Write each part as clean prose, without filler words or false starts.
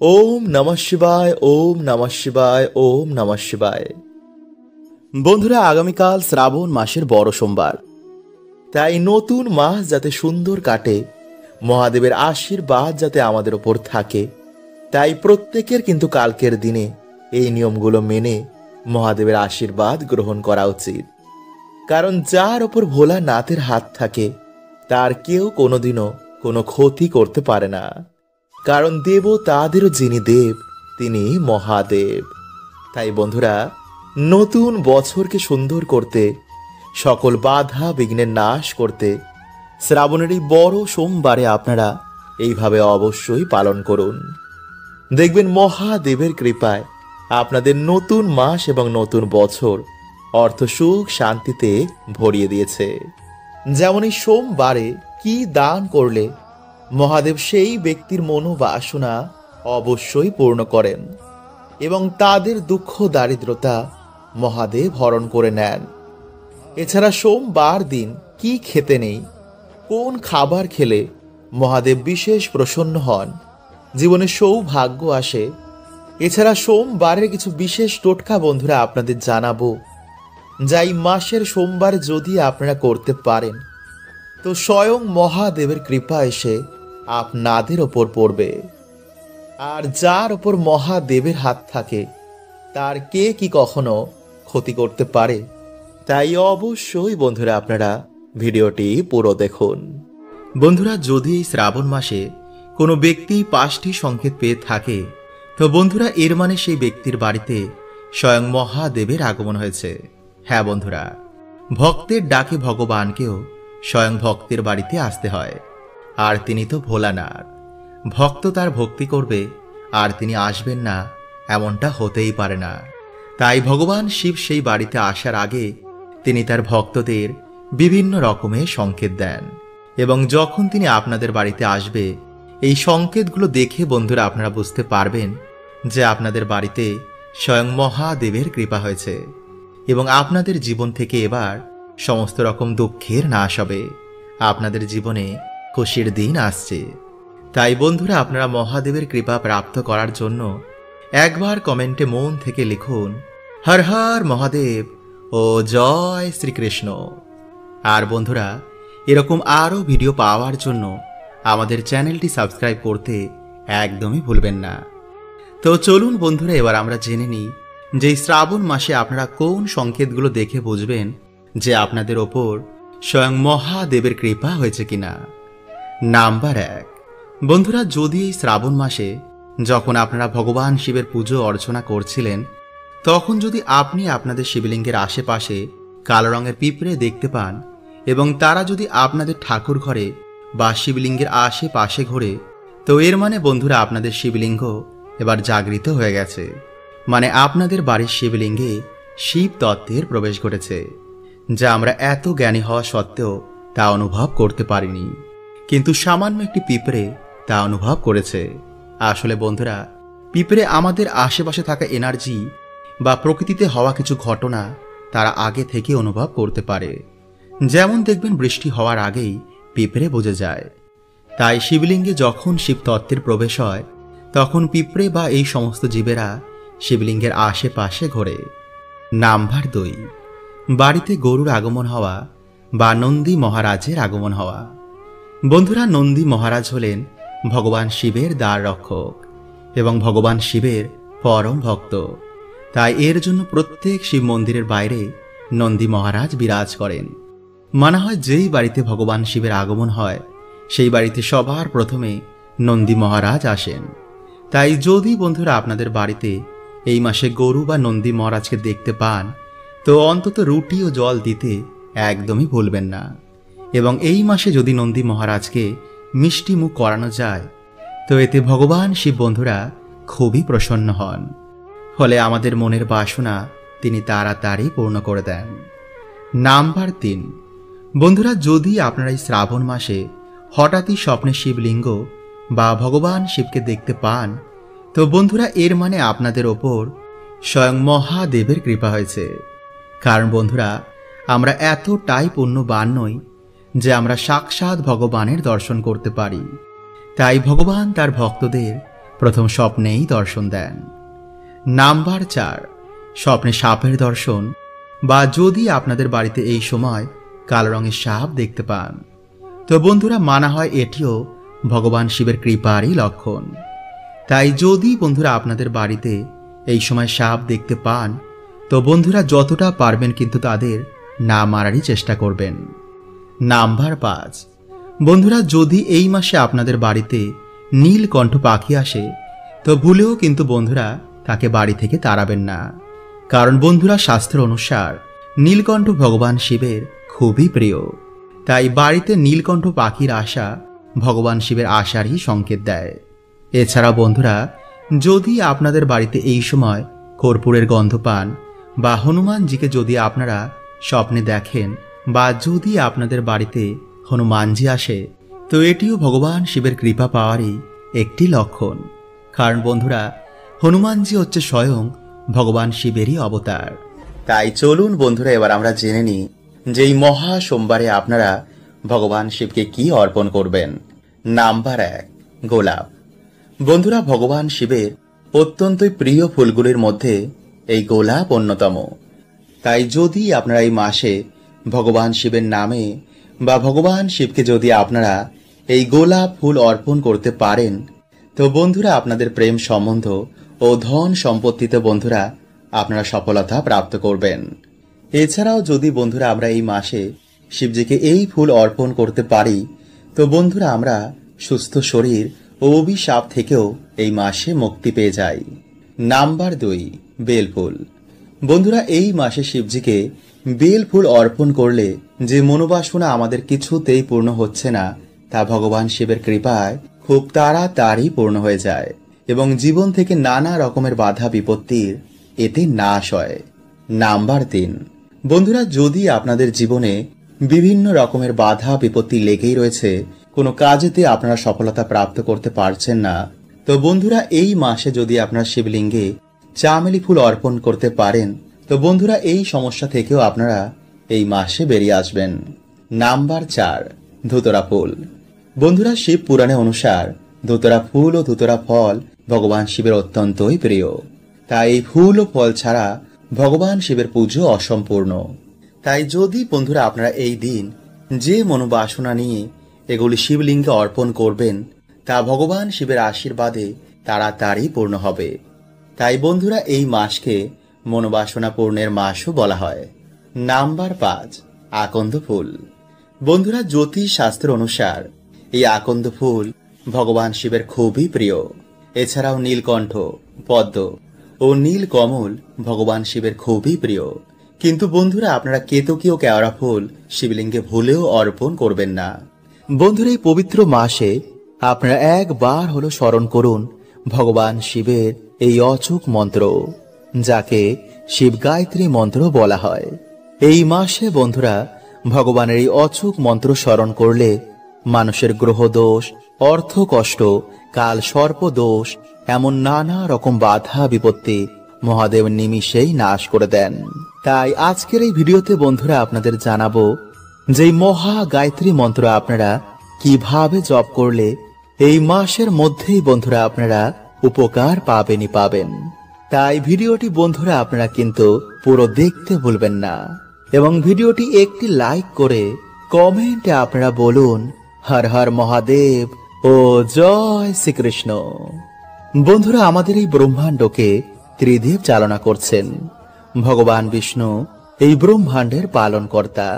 ওম নমঃ শিবায়, ওম নমঃ শিবায়, ওম নমঃ শিবায়। বন্ধুরা, আগামীকাল শ্রাবণ মাসের বড় সোমবার, তাই নতুন মাস যাতে সুন্দর কাটে, মহাদেবের আশীর্বাদ যাতে আমাদের ওপর থাকে, তাই প্রত্যেকের কিন্তু কালকের দিনে এই নিয়মগুলো মেনে মহাদেবের আশীর্বাদ গ্রহণ করা উচিত। কারণ যার ওপর ভোলানাথের হাত থাকে তার কেউ কোনোদিনও কোনো ক্ষতি করতে পারে না। কারণ দেবতাদেরও যিনি দেব তিনি মহাদেব। তাই বন্ধুরা, নতুন বছরকে সুন্দর করতে, সকল বাধা বিঘ্নের নাশ করতে শ্রাবণের এই বড় সোমবারে আপনারা এইভাবে অবশ্যই পালন করুন। দেখবেন মহাদেবের কৃপায় আপনাদের নতুন মাস এবং নতুন বছর অর্থ সুখ শান্তিতে ভরিয়ে দিয়েছে। যেমন এই সোমবারে কি দান করলে মহাদেব সেই ব্যক্তির মনোবাসনা অবশ্যই পূর্ণ করেন এবং তাদের দুঃখ দারিদ্রতা মহাদেব হরণ করে নেন। এছাড়া সোমবার দিন কি খেতে নেই, কোন খাবার খেলে মহাদেব বিশেষ প্রসন্ন হন, জীবনে সৌভাগ্য আসে, এছাড়া সোমবারের কিছু বিশেষ টোটকা বন্ধুরা আপনাদের জানাবো, যা এই মাসের সোমবার যদি আপনারা করতে পারেন তো স্বয়ং মহাদেবের কৃপা এসে আপনাদের ওপর পড়বে। আর যার ওপর মহাদেবের হাত থাকে তার কে কি কখনো ক্ষতি করতে পারে? তাই অবশ্যই বন্ধুরা আপনারা ভিডিওটি পুরো দেখুন। বন্ধুরা, যদি এই শ্রাবণ মাসে কোনো ব্যক্তি 5টি সংকেত পেয়ে থাকে তো বন্ধুরা এর মানে সেই ব্যক্তির বাড়িতে স্বয়ং মহাদেবের আগমন হয়েছে। হ্যাঁ বন্ধুরা, ভক্তের ডাকে ভগবানকেও স্বয়ং ভক্তের বাড়িতে আসতে হয়। আর তিনি তো ভোলানাথ, ভক্ত তার ভক্তি করবে আর তিনি আসবেন না এমনটা হতেই পারে না। তাই ভগবান শিব সেই বাড়িতে আসার আগে তিনি তার ভক্তদের বিভিন্ন রকমের সংকেত দেন এবং যখন তিনি আপনাদের বাড়িতে আসবে এই সংকেতগুলো দেখে বন্ধুরা আপনারা বুঝতে পারবেন যে আপনাদের বাড়িতে স্বয়ং মহাদেবের কৃপা হয়েছে এবং আপনাদের জীবন থেকে এবার সমস্ত রকম দুঃখের নাশ হবে, আপনাদের জীবনে খুশির দিন আসছে। তাই বন্ধুরা আপনারা মহাদেবের কৃপা প্রাপ্ত করার জন্য একবার কমেন্টে মন থেকে লিখুন হর হর মহাদেব ও জয় শ্রীকৃষ্ণ। আর বন্ধুরা এরকম আরও ভিডিও পাওয়ার জন্য আমাদের চ্যানেলটি সাবস্ক্রাইব করতে একদমই ভুলবেন না। তো চলুন বন্ধুরা এবার আমরা জেনে নিই যে শ্রাবণ মাসে আপনারা কোন সংকেতগুলো দেখে বুঝবেন যে আপনাদের ওপর স্বয়ং মহাদেবের কৃপা হয়েছে কিনা। নাম্বার 1, বন্ধুরা যদি এই শ্রাবণ মাসে যখন আপনারা ভগবান শিবের পুজো অর্চনা করছিলেন তখন যদি আপনি আপনাদের শিবলিঙ্গের আশেপাশে কালো রঙের পিঁপড়ে দেখতে পান এবং তারা যদি আপনাদের ঠাকুর ঘরে বা শিবলিঙ্গের আশেপাশে ঘোরে তো এর মানে বন্ধুরা আপনাদের শিবলিঙ্গ এবার জাগৃত হয়ে গেছে, মানে আপনাদের বাড়ির শিবলিঙ্গে শিব তত্ত্বের প্রবেশ ঘটেছে, যা আমরা এত জ্ঞানী হওয়া সত্ত্বেও তা অনুভব করতে পারিনি, কিন্তু সামান্য একটি পিঁপড়ে তা অনুভব করেছে। আসলে বন্ধুরা পিঁপড়ে আমাদের আশেপাশে থাকা এনার্জি বা প্রকৃতিতে হওয়া কিছু ঘটনা তারা আগে থেকে অনুভব করতে পারে। যেমন দেখবেন বৃষ্টি হওয়ার আগেই পিঁপড়ে বুঝে যায়। তাই শিবলিঙ্গে যখন শিব তত্ত্বের প্রবেশ হয় তখন পিঁপড়ে বা এই সমস্ত জীবেরা শিবলিঙ্গের আশেপাশে ঘোরে। নাম্বার 2, বাড়িতে গরুর আগমন হওয়া বা নন্দী মহারাজের আগমন হওয়া। বন্ধুরা নন্দী মহারাজ হলেন ভগবান শিবের দ্বার রক্ষক এবং ভগবান শিবের পরম ভক্ত। তাই এর জন্য প্রত্যেক শিব মন্দিরের বাইরে নন্দী মহারাজ বিরাজ করেন। মানা হয় যেই বাড়িতে ভগবান শিবের আগমন হয় সেই বাড়িতে সবার প্রথমে নন্দী মহারাজ আসেন। তাই যদি বন্ধুরা আপনাদের বাড়িতে এই মাসে গরু বা নন্দী মহারাজকে দেখতে পান তো অন্তত রুটি ও জল দিতে একদমই ভুলবেন না। এবং এই মাসে যদি নন্দী মহারাজকে মিষ্টি মুখ করানো যায় তো এতে ভগবান শিব বন্ধুরা খুবই প্রসন্ন হন, ফলে আমাদের মনের বাসনা তিনি তাড়াতাড়ি পূর্ণ করে দেন। নাম্বার 3, বন্ধুরা যদি আপনারা এই শ্রাবণ মাসে হঠাৎই স্বপ্নে শিবলিঙ্গ বা ভগবান শিবকে দেখতে পান তো বন্ধুরা এর মানে আপনাদের ওপর স্বয়ং মহাদেবের কৃপা হয়েছে। কারণ বন্ধুরা আমরা এতটাই পুণ্যবান নই যে আমরা সাক্ষাৎ ভগবানের দর্শন করতে পারি। তাই ভগবান তার ভক্তদের প্রথম স্বপ্নেই দর্শন দেন। নাম্বার 4, স্বপ্নে সাপের দর্শন বা যদি আপনাদের বাড়িতে এই সময় কালো রঙের সাপ দেখতে পান, তো বন্ধুরা মানা হয় এটিও ভগবান শিবের কৃপারই লক্ষণ। তাই যদি বন্ধুরা আপনাদের বাড়িতে এই সময় সাপ দেখতে পান, তো বন্ধুরা যতটা পারবেন কিন্তু তাদের না মারারই চেষ্টা করবেন। নাম্বার 5, বন্ধুরা যদি এই মাসে আপনাদের বাড়িতে নীলকণ্ঠ পাখি আসে, তো ভুলেও কিন্তু বন্ধুরা তাকে বাড়ি থেকে তাড়াবেন না। কারণ বন্ধুরা শাস্ত্র অনুসার নীলকণ্ঠ ভগবান শিবের খুবই প্রিয়। তাই বাড়িতে নীলকণ্ঠ পাখির আসা ভগবান শিবের আসারই সংকেত দেয়। এছাড়া বন্ধুরা যদি আপনাদের বাড়িতে এই সময় কর্পূরের গন্ধ পান বা হনুমানজিকে যদি আপনারা স্বপ্নে দেখেন বা যদি আপনাদের বাড়িতে হনুমানজি আসে, তো এটিও ভগবান শিবের কৃপা পাওয়ারই একটি লক্ষণ। কারণ বন্ধুরা হনুমানজি হচ্ছে স্বয়ং ভগবান শিবেরই অবতার। তাই চলুন বন্ধুরা এবার আমরা জেনে নিই যে এই মহা সোমবারে আপনারা ভগবান শিবকে কি অর্পণ করবেন। নাম্বার 1, গোলাপ। বন্ধুরা ভগবান শিবের অত্যন্তই প্রিয় ফুলগুলির মধ্যে এই গোলাপ অন্যতম। তাই যদি আপনারা এই মাসে ভগবান শিবের নামে বা ভগবান শিবকে যদি আপনারা এই গোলাপ ফুল অর্পণ করতে পারেন, তো বন্ধুরা আপনাদের প্রেম সম্বন্ধ ও ধন সম্পত্তিতে বন্ধুরা আপনারা সফলতা প্রাপ্ত করবেন। এছাড়াও যদি বন্ধুরা আমরা এই মাসে শিবজিকে এই ফুল অর্পণ করতে পারি, তো বন্ধুরা আমরা সুস্থ শরীর ও অভিশাপ থেকেও এই মাসে মুক্তি পেয়ে যাই। নাম্বার 2, বেলফুল। বন্ধুরা এই মাসে শিবজিকে বেল ফুল অর্পণ করলে যে মনোবাসনা আমাদের কিছুতেই পূর্ণ হচ্ছে না, তা ভগবান শিবের কৃপায় খুব তাড়াতাড়ি পূর্ণ হয়ে যায় এবং জীবন থেকে নানা রকমের বাধা বিপত্তির এতে নাশ হয়। নাম্বার 3, বন্ধুরা যদি আপনাদের জীবনে বিভিন্ন রকমের বাধা বিপত্তি লেগেই রয়েছে, কোনো কাজেতে আপনারা সফলতা প্রাপ্ত করতে পারছেন না, তো বন্ধুরা এই মাসে যদি আপনারা শিবলিঙ্গে চামেলি ফুল অর্পণ করতে পারেন, তো বন্ধুরা এই সমস্যা থেকেও আপনারা এই মাসে বেরিয়ে আসবেন। নাম্বার 4, ধুতরা ফুল। বন্ধুরা শিব পুরাণে অনুসার ধুতরা ফুল ও ধুতরা ফল ভগবান শিবের অত্যন্তই প্রিয়। তাই এই ফুল ও ফল ছাড়া ভগবান শিবের পুজো অসম্পূর্ণ। তাই যদি বন্ধুরা আপনারা এই দিন যে মনোবাসনা নিয়ে এগুলি শিবলিঙ্গে অর্পণ করবেন, তা ভগবান শিবের আশীর্বাদে তাড়াতাড়ি পূর্ণ হবে। তাই বন্ধুরা এই মাসকে মনোবাসনা পূর্ণের মাসও বলা হয়। নাম্বার 5, আকন্দ ফুল। বন্ধুরা জ্যোতিষ শাস্ত্র অনুসার এই আকন্দ ফুল ভগবান শিবের খুবই প্রিয়। এছাড়াও নীলকণ্ঠ, পদ্ম ও নীলকমল ভগবান শিবের খুবই প্রিয়। কিন্তু বন্ধুরা আপনারা কেতকী ও কেওড়া ফুল শিবলিঙ্গে ভুলেও অর্পণ করবেন না। বন্ধুরা এই পবিত্র মাসে আপনারা একবার হলো স্মরণ করুন ভগবান শিবের এই অচূক মন্ত্র, যাকে শিব গায়ত্রী মন্ত্র বলা হয়। এই মাসে বন্ধুরা ভগবানের এই অচূক মন্ত্র স্মরণ করলে মানুষের গ্রহ দোষ, অর্থ কষ্ট, কাল সর্প দোষ, এমন নানা রকম বাধা বিপত্তি মহাদেব নিমিষেই নাশ করে দেন। তাই আজকের এই ভিডিওতে বন্ধুরা আপনাদের জানাবো যে মহা গায়ত্রী মন্ত্র আপনারা কিভাবে জপ করলে এই মাসের মধ্যেই বন্ধুরা আপনারা উপকার পাবেনই পাবেন। তাই ভিডিওটি বন্ধুরা আপনারা কিন্তু পুরো দেখতে ভুলবেন না এবং ভিডিওটি একটি লাইক করে কমেন্টে আপনারা বলুন হর হর মহাদেব ও জয় শ্রীকৃষ্ণ। বন্ধুরা আমাদের এই ব্রহ্মাণ্ডকে ত্রিদেব চালনা করছেন। ভগবান বিষ্ণু এই ব্রহ্মাণ্ডের পালনকর্তা,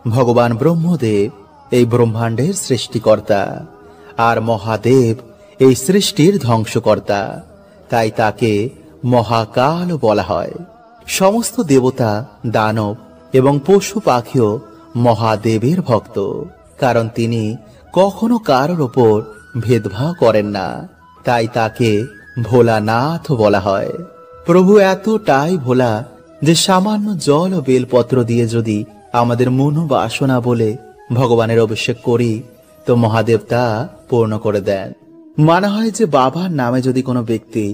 ভগবান ব্রহ্মদেব এই ব্রহ্মাণ্ডের সৃষ্টিকর্তা, আর মহাদেব এই সৃষ্টির ধ্বংসকর্তা। তাই তাকে মহাকাল বলা হয়। সমস্ত দেবতা, দানব এবং পশু পাখিও মহাদেবের ভক্ত, কারণ তিনি কখনো কারোর ওপর ভেদভাব করেন না। তাই তাকে ভোলানাথ বলা হয়। প্রভু এতটাই ভোলা যে সামান্য জল ও বেলপত্র দিয়ে যদি আমাদের মনোবাসনা বলে ভগবানের অভিষেক করি, তো মহাদেব তা পূর্ণ করে দেন। মানা হয় যে বাবার নামে যদি কোনো ব্যক্তি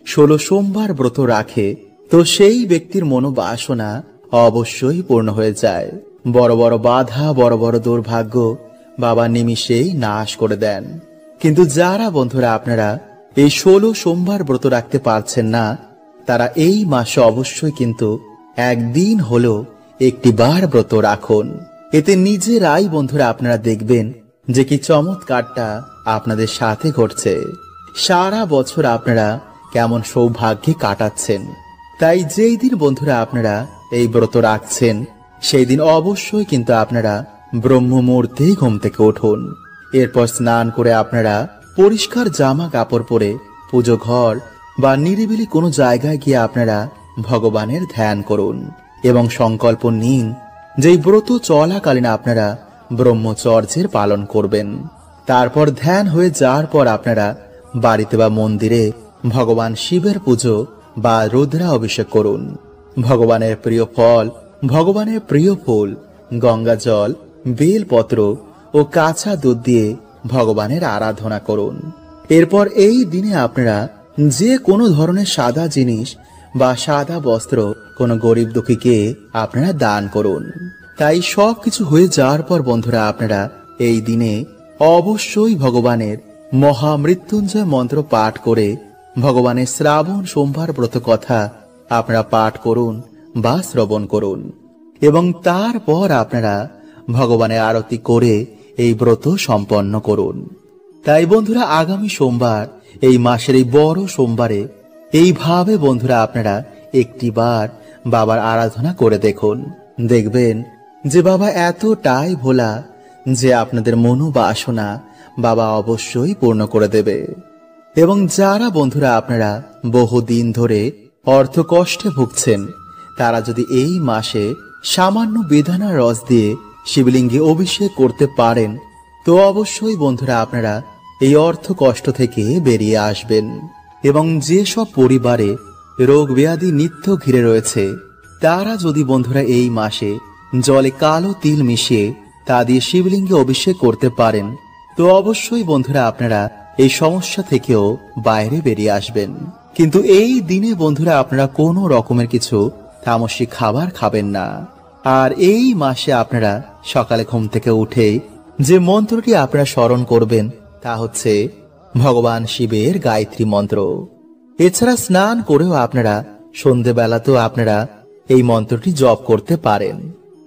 16 সোমবার ব্রত রাখে, তো সেই ব্যক্তির মনোবাসনা অবশ্যই পূর্ণ হয়ে যায়। বড় বড় বাধা, বড় বড় দুর্ভাগ্য বাবা নিমিষেই নাশ করে দেন। কিন্তু যারা বন্ধুরা আপনারা এই 16 সোমবার ব্রত রাখতে পারছেন না, তারা এই মাসে অবশ্যই কিন্তু একদিন হলো একটি বার ব্রত রাখুন। এতে নিজেরাই বন্ধুরা আপনারা দেখবেন যে কি চমৎকারটা আপনাদের সাথে ঘটছে। সারা বছর আপনারা কেমন সৌভাগ্যে কাটাচ্ছেন। তাই যেই দিন বন্ধুরা আপনারা এই ব্রত রাখছেন, সেই দিন অবশ্যই কিন্তু আপনারা ব্রহ্ম মুহূর্তেই ঘুম থেকে উঠুন। এরপর স্নান করে আপনারা পরিষ্কার জামা কাপড় পরে পুজো ঘর বা নিরিবিলি কোনো জায়গায় গিয়ে আপনারা ভগবানের ধ্যান করুন এবং সংকল্প নিন যে ব্রত চলাকালীন আপনারা ব্রহ্মচর্যের পালন করবেন। তারপর ধ্যান হয়ে যাওয়ার পর আপনারা বাড়িতে বা মন্দিরে ভগবান শিবের পুজো বা রুদ্রা অভিষেক করুন। ভগবানের প্রিয় ফল, ভগবানের প্রিয় ফুল, গঙ্গা জল, বেলপত্র ও কাঁচা দুধ দিয়ে ভগবানের আরাধনা করুন। এরপর এই দিনে আপনারা যে কোনো ধরনের সাদা জিনিস বা সাদা বস্ত্র কোনো গরিব দুঃখীকে আপনারা দান করুন। তাই সব কিছু হয়ে যাওয়ার পর বন্ধুরা আপনারা এই দিনে অবশ্যই ভগবানের মহামৃত্যুঞ্জয় মন্ত্র পাঠ করে ভগবানের শ্রাবণ সোমবার ব্রত কথা আপনারা পাঠ করুন বা শ্রবণ করুন এবং তারপর আপনারা ভগবানের আরতি করে এই ব্রত সম্পন্ন করুন। তাই বন্ধুরা আগামী সোমবার, এই মাসের এই বড় সোমবারে এইভাবে বন্ধুরা আপনারা একটিবার বাবার আরাধনা করে দেখুন। দেখবেন যে বাবা এতটাই ভোলা যে আপনাদের মনোবাসনা বাবা অবশ্যই পূর্ণ করে দেবে। এবং যারা বন্ধুরা আপনারা বহুদিন ধরে অর্থ কষ্টে ভুগছেন, তারা যদি এই মাসে সামান্য বেদানার রস দিয়ে শিবলিঙ্গে অভিষেক করতে পারেন, তো অবশ্যই বন্ধুরা আপনারা এই অর্থ কষ্ট থেকে বেরিয়ে আসবেন। এবং যেসব পরিবারে রোগ ব্যাধি নিত্য ঘিরে রয়েছে, তারা যদি বন্ধুরা এই মাসে জলে কালো তিল মিশিয়ে তা দিয়ে শিবলিঙ্গে অভিষেক করতে পারেন, তো অবশ্যই বন্ধুরা আপনারা এই সমস্যা থেকেও বাইরে বেরিয়ে আসবেন। কিন্তু এই দিনে বন্ধুরা আপনারা কোনো রকমের কিছু তামসিক খাবার খাবেন না। আর এই মাসে আপনারা সকালে ঘুম থেকে উঠেই যে মন্ত্রটি আপনারা স্মরণ করবেন তা হচ্ছে ভগবান শিবের গায়ত্রী মন্ত্র। এছাড়া স্নান করেও আপনারা সন্ধেবেলাতেও আপনারা এই মন্ত্রটি জপ করতে পারেন।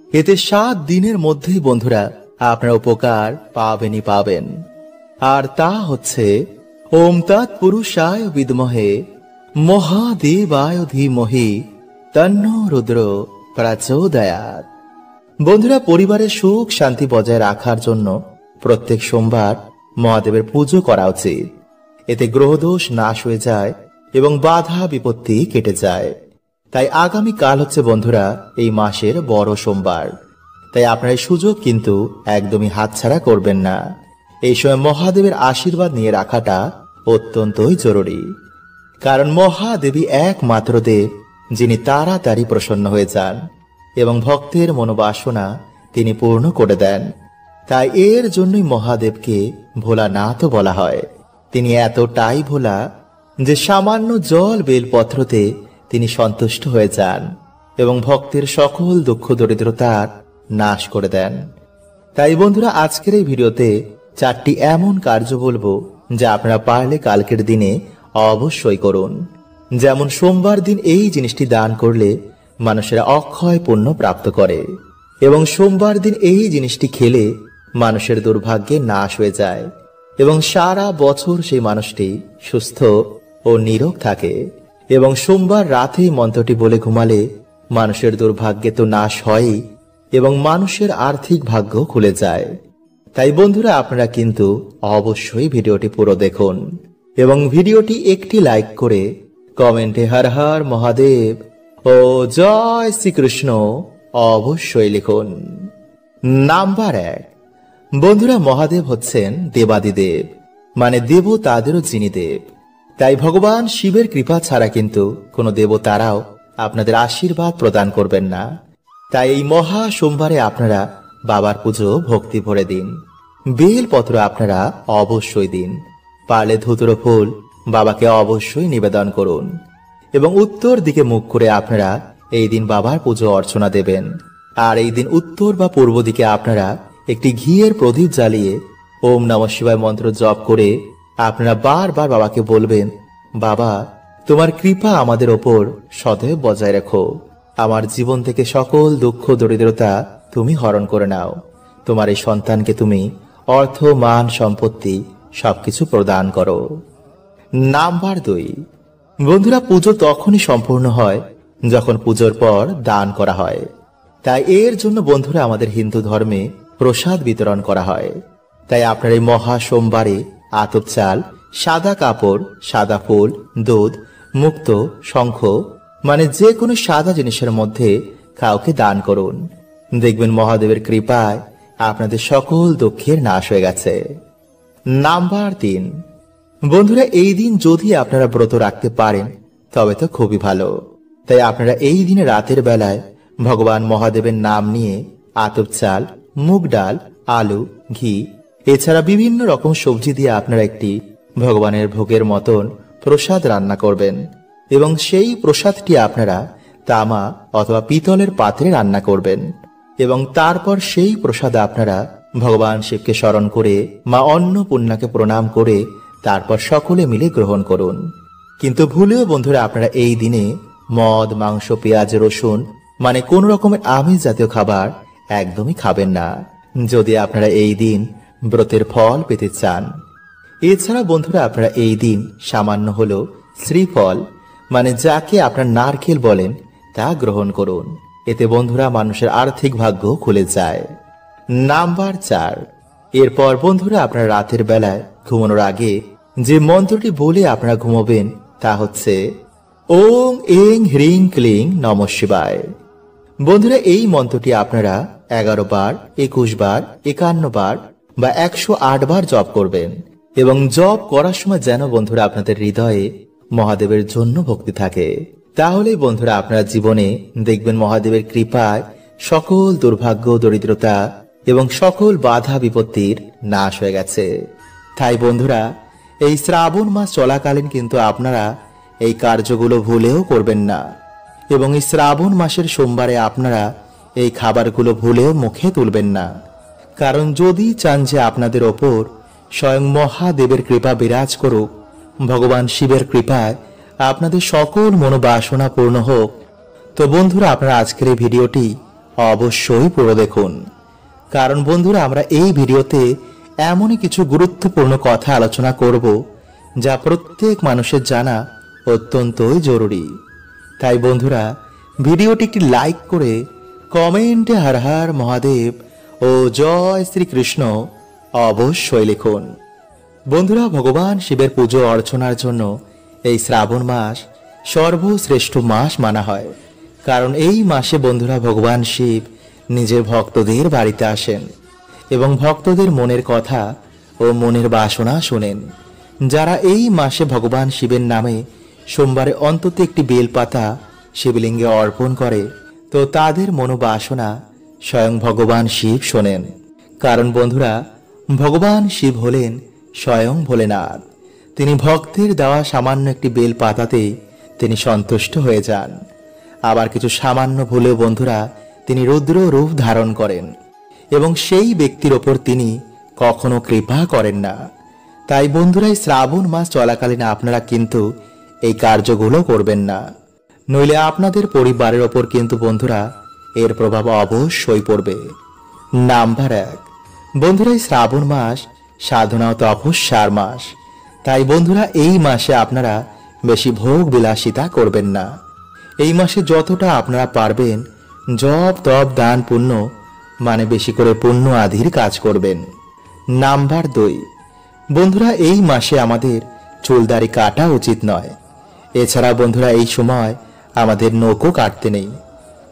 এতে 7 দিনের মধ্যেই বন্ধুরা আপনারা উপকার পাবেনই পাবেন। আর তা হচ্ছে ওম তৎপুরুষায় বিদ্মহে মহাদেবায় ধীমহি তন্নো রুদ্র প্রচোদয়াৎ। বন্ধুরা পরিবারের সুখ শান্তি বজায় রাখার জন্য প্রত্যেক সোমবার মহাদেবের পুজো করা উচিত। এতে গ্রহদোষ নাশ হয়ে যায় এবং বাধা বিপত্তি কেটে যায়। তাই আগামী কাল হচ্ছে বন্ধুরা এই মাসের বড় সোমবার। তাই আপনার এই সুযোগ কিন্তু একদমই হাতছাড়া করবেন না। এই সময় মহাদেবের আশীর্বাদ নিয়ে রাখাটা অত্যন্তই জরুরি, কারণ মহাদেবী একমাত্র দেব যিনি তাড়াতাড়ি প্রসন্ন হয়ে যান এবং ভক্তের মনোবাসনা তিনি পূর্ণ করে দেন। তাই এর জন্যই মহাদেবকে ভোলানাথ বলা হয়। তিনি এতটাই ভোলা যে সামান্য জল বেলপত্রতে তিনি সন্তুষ্ট হয়ে যান এবং ভক্তের সকল দুঃখ দরিদ্রতার নাশ করে দেন। তাই বন্ধুরা আজকের এই ভিডিওতে 4টি এমন কার্য বলবো যা আপনারা পারলে কালকের দিনে অবশ্যই করুন। যেমন সোমবার দিন এই জিনিসটি দান করলে মানুষেরা অক্ষয় পুণ্য প্রাপ্ত করে এবং সোমবার দিন এই জিনিসটি খেলে মানুষের দুর্ভাগ্যে নাশ হয়ে যায় এবং সারা বছর সেই মানুষটি সুস্থ ও নিরোগ থাকে। এবং সোমবার রাতেই মন্ত্রটি বলে ঘুমালে মানুষের দুর্ভাগ্যে তো নাশ হয়ই এবং মানুষের আর্থিক ভাগ্য খুলে যায়। তাই বন্ধুরা আপনারা কিন্তু অবশ্যই ভিডিওটি পুরো দেখুন এবং ভিডিওটি একটি লাইক করে কমেন্টে হর হর মহাদেব ও জয় শ্রীকৃষ্ণ অবশ্যই লিখুন। নাম্বার 1, বন্ধুরা মহাদেব হচ্ছেন দেবাদিদেব, মানে দেবতাদেরও যিনি দেব। তাই ভগবান শিবের কৃপা ছাড়া কিন্তু কোনো দেবতারাও আপনাদের আশীর্বাদ প্রদান করবেন না। তাই এই মহা সোমবারে আপনারা বাবার পুজো ভক্তি ভরে দিন। বেলপত্র আপনারা অবশ্যই দিন। পারলে ধুতুরো ফুল বাবাকে অবশ্যই নিবেদন করুন এবং উত্তর দিকে মুখ করে আপনারা এই দিন বাবার পুজো অর্চনা দেবেন। আর এই দিন উত্তর বা পূর্ব দিকে আপনারা একটি ঘিয়ের প্রদীপ জ্বালিয়ে ওম নমঃ শিবায় মন্ত্র জপ করে আপনারা বারবার বাবাকে বলবেন, বাবা তোমার কৃপা আমাদের ওপর সদয় বজায় রাখো, আমার জীবন থেকে সকল দুঃখ দরিদ্রতা তুমি হরণ করে নাও, তোমার এই সন্তানকে তুমি অর্থ মান সম্পত্তি সবকিছু প্রদান করো। নাম্বার 2, বন্ধুরা পুজো তখনই সম্পূর্ণ হয় যখন পুজোর পর দান করা হয়। তাই এর জন্য বন্ধুরা আমাদের হিন্দু ধর্মে প্রসাদ বিতরণ করা হয়। তাই আপনার এই মহা সোমবারে আতপ চাল, সাদা কাপড়, সাদা ফুল, দুধ, মুক্ত, শঙ্খ মানে যে কোনো সাদা জিনিসের মধ্যে কাউকে দান করুন। দেখবেন মহাদেবের কৃপায় আপনাদের সকল দুঃখের নাশ হয়ে গেছে। নাম্বার 3, বন্ধুরা এই দিন যদি আপনারা ব্রত রাখতে পারেন তবে তো খুবই ভালো। তাই আপনারা এই দিনে রাতের বেলায় ভগবান মহাদেবের নাম নিয়ে আতপ চাল, মুগ ডাল, আলু, ঘি এছাড়া বিভিন্ন রকম সবজি দিয়ে আপনারা একটি ভগবানের ভোগের মতন প্রসাদ রান্না করবেন এবং সেই প্রসাদটি আপনারা তামা অথবা পিতলের পাত্রে রান্না করবেন এবং তারপর সেই প্রসাদ আপনারা ভগবান শিবকে স্মরণ করে মা অন্নপূর্ণাকে প্রণাম করে তারপর সকলে মিলে গ্রহণ করুন। কিন্তু ভুলেও বন্ধুরা আপনারা এই দিনে মদ, মাংস, পেঁয়াজ, রসুন মানে কোন রকমের আমিষ জাতীয় খাবার একদমই খাবেন না যদি আপনারা এই দিন ব্রতের ফল পেতে চান। এছাড়া বন্ধুরা আপনারা এই দিন সামান্য হলো শ্রীফল মানে যাকে আপনার নারকেল বলেন তা গ্রহণ করুন। এতে বন্ধুরা মানুষের আর্থিক ভাগ্য খুলে যায়। নাম্বার 4, এরপর বন্ধুরা আপনারা রাতের বেলায় ঘুমানোর আগে যে মন্ত্রটি বলে আপনারা ঘুমাবেন তা হচ্ছে ওং এং হ্রিং ক্লিং নমঃ শিবায়। বন্ধুরা এই মন্ত্রটি আপনারা 11 বার, 21 বার, 51 বার বা 108 বার জপ করবেন এবং জপ করার সময় যেন বন্ধুরা আপনাদের হৃদয়ে মহাদেবের জন্য ভক্তি থাকে। তাহলেই বন্ধুরা আপনারা জীবনে দেখবেন মহাদেবের কৃপায় সকল দুর্ভাগ্য, দরিদ্রতা এবং সকল বাধা বিপত্তির নাশ হয়ে গেছে। তাই বন্ধুরা এই শ্রাবণ মাস চলাকালীন কিন্তু আপনারা এই কার্যগুলো ভুলেও করবেন না এবং এই শ্রাবণ মাসের সোমবারে আপনারা এই খাবারগুলো ভুলেও মুখে তুলবেন না। কারণ যদি চান যে আপনাদের ওপর স্বয়ং মহাদেবের কৃপা বিরাজ করুক, ভগবান শিবের কৃপায় আপনাদের সকল মনোবাসনা পূর্ণ হোক, তো বন্ধুরা আপনারা আজকের এই ভিডিওটি অবশ্যই পুরো দেখুন। কারণ বন্ধুরা আমরা এই ভিডিওতে এমনই কিছু গুরুত্বপূর্ণ কথা আলোচনা করব যা প্রত্যেক মানুষের জানা অত্যন্তই জরুরি। তাই বন্ধুরা ভিডিওটি একটি লাইক করে কমেন্টে হর হর মহাদেব ও জয় শ্রীকৃষ্ণ অবশ্যই লিখুন। বন্ধুরা ভগবান শিবের পুজো অর্চনার জন্য এই শ্রাবণ মাস সর্বশ্রেষ্ঠ মাস মানা হয়। কারণ এই মাসে বন্ধুরা ভগবান শিব নিজের ভক্তদের বাড়িতে আসেন এবং ভক্তদের মনের কথা ও মনের বাসনা শোনেন। যারা এই মাসে ভগবান শিবের নামে সোমবারে অন্তত একটি বেলপাতা শিবলিঙ্গে অর্পণ করে তো তাদের মনোবাসনা স্বয়ং ভগবান শিব শোনেন। কারণ বন্ধুরা ভগবান শিব হলেন স্বয়ং ভোলেনাথ। তিনি ভক্তের দেওয়া সামান্য একটি বেলপাতাতেই তিনি সন্তুষ্ট হয়ে যান। আবার কিছু সামান্য ভুলেও বন্ধুরা তিনি রুদ্র রূপ ধারণ করেন এবং সেই ব্যক্তির ওপর তিনি কখনো কৃপা করেন না। তাই বন্ধুরা এই শ্রাবণ মাস চলাকালীন আপনারা কিন্তু এই কার্যগুলো করবেন না, নইলে আপনাদের পরিবারের ওপর কিন্তু বন্ধুরা এর প্রভাব অবশ্যই পড়বে। নাম্বার 1, বন্ধুরা এই শ্রাবণ মাস সাধনা ও তপস্যার মাস। তাই বন্ধুরা এই মাসে আপনারা বেশি ভোগ বিলাসিতা করবেন না। এই মাসে যতটা আপনারা পারবেন জপ তপ দান পুণ্য মানে বেশি করে পুণ্য আদির কাজ করবেন। নাম্বার 2, বন্ধুরা এই মাসে আমাদের চুলদাড়ি কাটা উচিত নয়। এছাড়া বন্ধুরা এই সময় আমাদের নখও কাটতে নেই।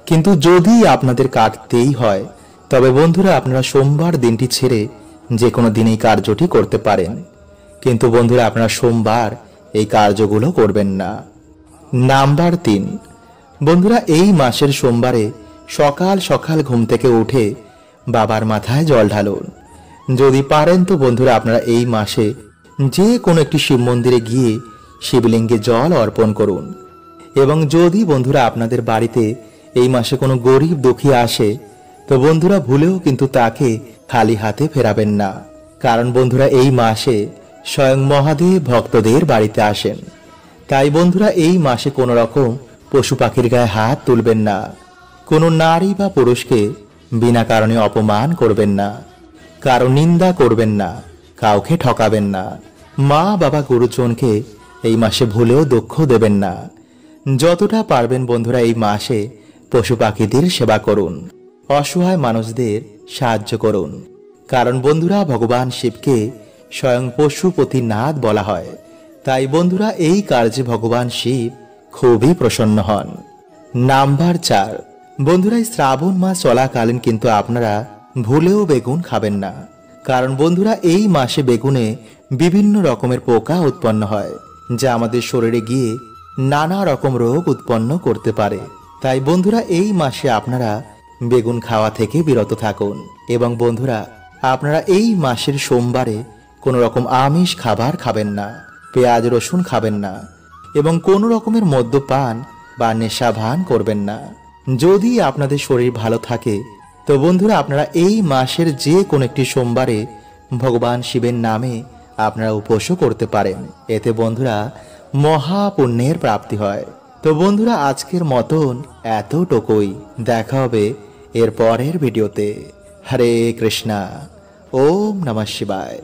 কিন্তু যদি আপনাদের কাটতেই হয় তবে বন্ধুরা আপনারা সোমবার দিনটি ছেড়ে যে কোনো দিন এই কার্যটি করতে পারেন। কিন্তু বন্ধুরা আপনারা সোমবার এই কার্যগুলো করবেন না। নাম্বার 3, বন্ধুরা এই মাসের সোমবারে সকাল সকাল ঘুম থেকে উঠে বাবার মাথায় জল ঢালুন। যদি পারেন তো বন্ধুরা আপনারা এই মাসে যে কোনো একটি শিব মন্দিরে গিয়ে শিবলিঙ্গে জল অর্পণ করুন। এবং যদি বন্ধুরা আপনাদের বাড়িতে এই মাসে কোনো গরিব দুঃখী আসে তো বন্ধুরা ভুলেও কিন্তু তাকে খালি হাতে ফেরাবেন না। কারণ বন্ধুরা এই মাসে স্বয়ং মহাদেব ভক্তদের বাড়িতে আসেন। তাই বন্ধুরা এই মাসে কোনো রকম পশু পাখির গায়ে হাত তুলবেন না, কোনো নারী বা পুরুষকে বিনা কারণে অপমান করবেন না, কারো নিন্দা করবেন না, কাউকে ঠকাবেন না। মা বাবা গুরুজনকে এই মাসে ভুলেও দুঃখ দেবেন না। যতটা পারবেন বন্ধুরা এই মাসে পশু পাখিদের সেবা করুন, অসহায় মানুষদের সাহায্য করুন। কারণ বন্ধুরা ভগবান শিবকে স্বয়ং পশুপতিনাথ বলা হয়। তাই বন্ধুরা এই কার্যে ভগবান শিব খুবই প্রসন্ন হন। নাম্বার 4, বন্ধুরা এই শ্রাবণ মাস চলাকালীন কিন্তু আপনারা ভুলেও বেগুন খাবেন না। কারণ বন্ধুরা এই মাসে বেগুনে বিভিন্ন রকমের পোকা উৎপন্ন হয়, যা আমাদের শরীরে গিয়ে নানা রকম রোগ উৎপন্ন করতে পারে। তাই বন্ধুরা এই মাসে আপনারা বেগুন খাওয়া থেকে বিরত থাকুন। এবং বন্ধুরা আপনারা এই মাসের সোমবারে কোনো রকম আমিষ খাবার খাবেন না, পেঁয়াজ রসুন খাবেন না এবং কোনো রকমের মদ্যপান বা নেশা ভান করবেন না। যদি আপনাদের শরীর ভালো থাকে তো বন্ধুরা আপনারা এই মাসের যে কোনো একটি সোমবারে ভগবান শিবের নামে আপনারা উপোসও করতে পারেন। এতে বন্ধুরা মহাপুণ্যের প্রাপ্তি হয়। তো বন্ধুরা আজকের মতন এতটুকুই। দেখা হবে এর পরের ভিডিওতে। হরে কৃষ্ণা। ওম নমঃ শিবায়।